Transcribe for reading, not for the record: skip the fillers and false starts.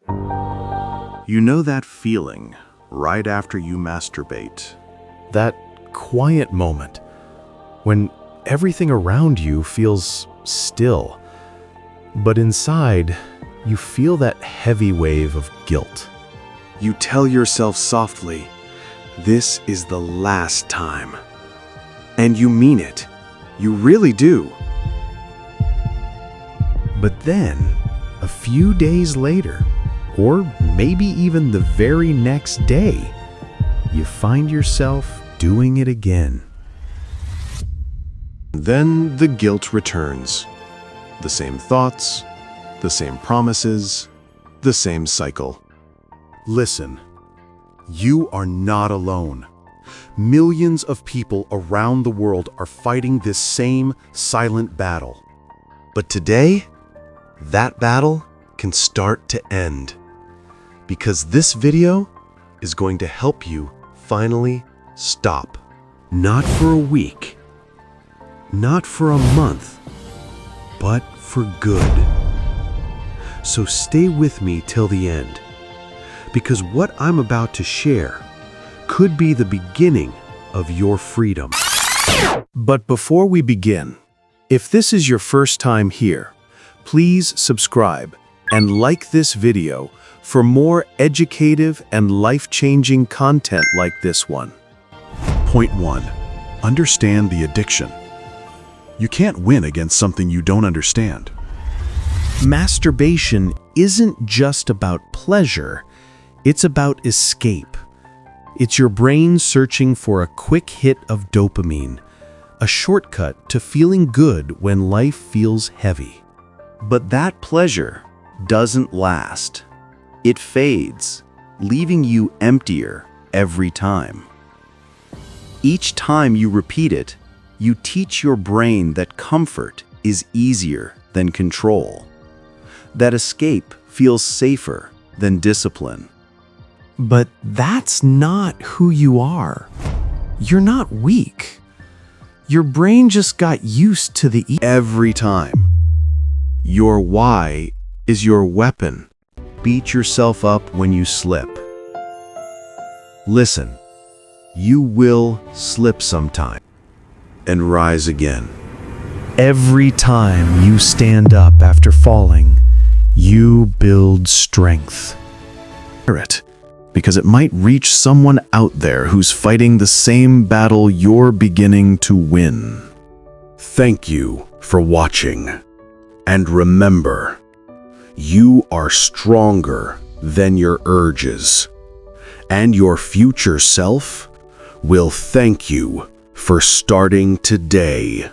You know that feeling right after you masturbate. That quiet moment when everything around you feels still, but inside you feel that heavy wave of guilt. You tell yourself softly, this is the last time. And you mean it. You really do. But then, a few days later, or maybe even the very next day, you find yourself doing it again. Then the guilt returns. The same thoughts, the same promises, the same cycle. Listen, you are not alone. Millions of people around the world are fighting this same silent battle. But today, that battle can start to end. Because this video is going to help you finally stop. Not for a week, not for a month, but for good. So stay with me till the end, because what I'm about to share could be the beginning of your freedom. But before we begin, if this is your first time here, please subscribe and like this video for more educative and life-changing content like this one. Point 1. Understand the addiction. You can't win against something you don't understand. Masturbation isn't just about pleasure, it's about escape. It's your brain searching for a quick hit of dopamine, a shortcut to feeling good when life feels heavy. But that pleasure doesn't last. It fades, leaving you emptier every time. Each time you repeat it, you teach your brain that comfort is easier than control, that escape feels safer than discipline. But that's not who you are. You're not weak. Your brain just got used to the Every time. Your why is your weapon. Beat yourself up when you slip. Listen, you will slip sometime and rise again. Every time you stand up after falling, you build strength. It, because it might reach someone out there who's fighting the same battle you're beginning to win. Thank you for watching. And remember, you are stronger than your urges, and your future self will thank you for starting today.